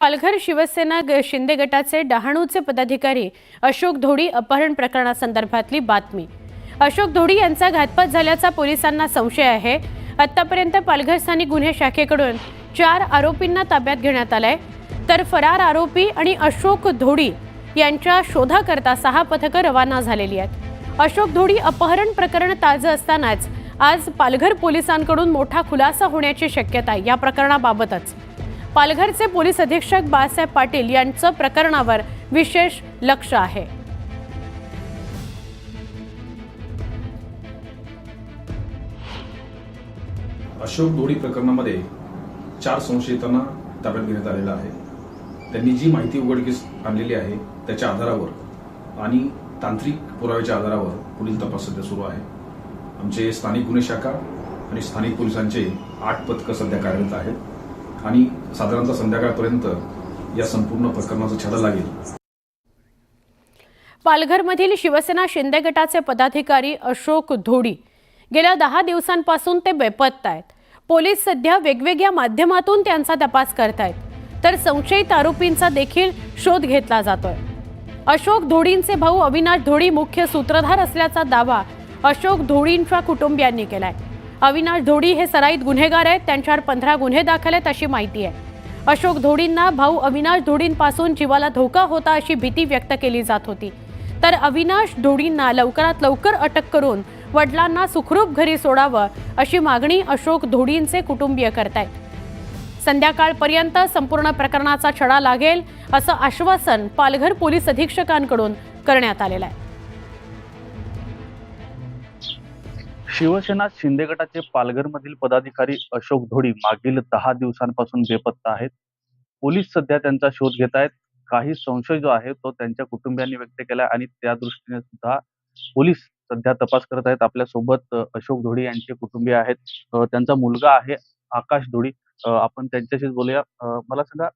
पालघर शिवसेना शिंदे गटाचे डहाणूचे पदाधिकारी अशोक धोडी अपहरण प्रकरणासंदर्भातली बातमी। अशोक धोडी यांचा घातपात झाल्याचा पोलिसांना संशय आहे। आतापर्यंत पालघर स्थानिक गुन्हे शाखेकडून 4 आरोपींना ताब्यात घेण्यात आलंय, तर फरार आरोपी आणि अशोक धोडी यांच्या शोधाकरता 6 पथकं रवाना झालेली आहेत। अशोक धोडी अपहरण प्रकरण ताजं असतानाच आज पालघर पोलिसांकडून मोठा खुलासा होण्याची शक्यता आहे। या प्रकरणाबाबतच पालघरचे पोलीस अधीक्षक बाळासाहेब पाटील यांचं प्रकरणावर विशेष लक्ष आहे। अशोक धोडी प्रकरणामध्ये 4 संशयितांना ताब्यात घेण्यात आलेला आहे। त्यांनी जी माहिती उघडकीस आणलेली आहे त्याच्या आधारावर आणि तांत्रिक पुराव्याच्या आधारावर पुढील तपास सध्या सुरू आहे। आमचे स्थानिक गुन्हे शाखा आणि स्थानिक पोलिसांचे 8 पथकं सध्या कार्यरत आहेत आणि साधारणतः संध्याकाळपर्यंत या संपूर्ण प्रकरणाचा छडा लागेल। पालघरमधील शिवसेना शिंदे गटाचे पदाधिकारी अशोक धोडी गेल्या 10 दिवसांपासून ते बेपत्ता आहेत। पोलीस सध्या वेगवेगळ्या माध्यमातून त्यांचा तपास करतायत, तर संशयित आरोपींचा देखील शोध घेतला जातोय। अशोक धोडींचे भाऊ अविनाश धोडी मुख्य सूत्रधार असल्याचा दावा अशोक धोडींच्या कुटुंबियांनी केलाय। अविनाश धोडी हे सराईत गुन्हेगार आहेत, त्यांच्यावर 15 गुन्हे दाखल आहेत अशी माहिती आहे। अशोक धोडींना भाऊ अविनाश धोडींपासून जीवाला धोका होता अशी भीती व्यक्त केली जात होती, तर अविनाश धोडींना लवकरात लवकर अटक करून वडिलांना सुखरूप घरी सोडावं अशी मागणी अशोक धोडींचे कुटुंबीय करतायत। संध्याकाळपर्यंत संपूर्ण प्रकरणाचा छडा लागेल असं आश्वासन पालघर पोलीस अधीक्षकांकडून करण्यात आलेलं आहे। शिवसेना शिंदे गटाचे पालघरमधील पदाधिकारी अशोक धोडी मागील 10 दिवसांपासून बेपत्ता आहेत। पोलीस सध्या त्यांचा शोध घेत आहेत। काही संशय जो आहे तो त्यांच्या कुटुंबियांनी व्यक्त केला आणि त्या दृष्टीने सुद्धा पोलीस सध्या तपास करत आहेत। आपल्या सोबत अशोक धोडी यांचे कुटुंबीय आहेत, त्यांचा मुलगा आहे आकाश धोडी। आपण त्यांच्याशीच बोलूया। मला सांगा,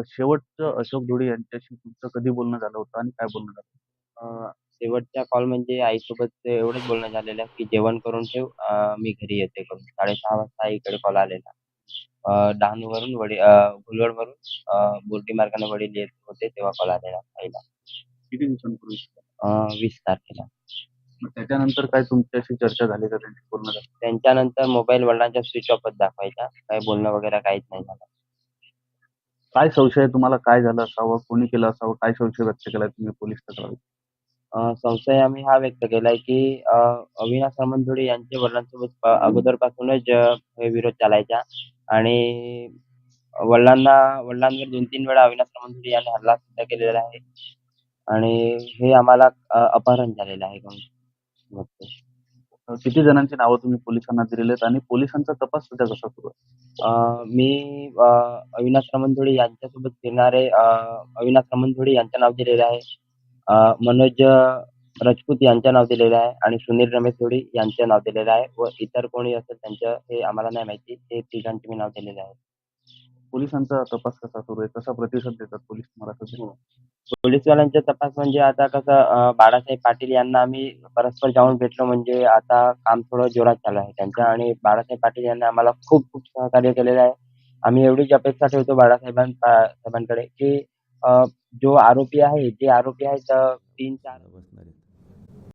शेवटचं अशोक धोडी यांच्याशी तुमचं कधी बोलणं झालं होतं आणि काय बोलणं झालं? शेवटचा कॉल म्हणजे आईसोबत एवढंच बोलणं झालेलं आहे, की जेवण करून ठेव, मी घरी येते करून. 6:30 वाजता आईकडे कॉल आलेला. डहाणूवरून घोलवडवरून बोर्डी मार्गाने वडील येत होते तेव्हा कॉल आलेला आईला. किती दिवसांपूर्वी? 20 तारखेला. मग त्याच्यानंतर काय तुमच्याशी चर्चा झाली का? त्यांची बोलणं झालं? त्यांच्यानंतर मोबाईल वडिलांचा स्विच ऑफच दाखवायचा. काही बोलणं वगैरे काहीच नाही झालं. काय संशय आहे तुम्हाला? काय झालं असावं? कोणी केलं असावं? काय संशय व्यक्त केलाय तुम्ही पोलीस तक्रारीत? संशय आम्ही हा व्यक्त केलाय, की अविनाश सामंतधोडी यांच्या वडिलांसोबत अगोदरपासूनच हे विरोध चालायचा आणि वडिलांवर 2-3 वेळा अविनाश सामंतधोडी यांनी हल्ला सुद्धा केलेला आहे आणि हे आम्हाला अपहरण झालेलं आहे म्हणून. किती जणांची नावं तुम्ही पोलिसांना दिलेली आहेत आणि पोलिसांचा तपास सध्या कसा सुरू आहे? मी अविनाश सामंतधोडी यांच्यासोबत फिरणारे अविनाश सामंतधोडी यांचं नाव दिलेलं आहे. मनोज राजपूत यांचं नाव दिलेलं आहे आणि सुनील रमेश धोडी यांचं नाव दिलेलं आहे व इतर कोणी असेल त्यांचं हे आम्हाला नाही माहिती. ते तिघांचे मी नाव दिलेलं आहे. पोलिसांचा तपास कसा सुरू आहे? कसा प्रतिसाद देतात पोलीस तुम्हाला सध्या? पोलीसवाल्यांचा तपास म्हणजे आता कसं, बाळासाहेब पाटील यांना आम्ही परस्पर जाऊन भेटलो म्हणजे आता काम थोडं जोरात चालू आहे त्यांचं आणि बाळासाहेब पाटील यांनी आम्हाला खूप खूप सहकार्य केलेलं आहे. आम्ही एवढीच अपेक्षा ठेवतो साहेबांकडे, की जो आरोपी आहे, जे आरोपी आहेत 3-4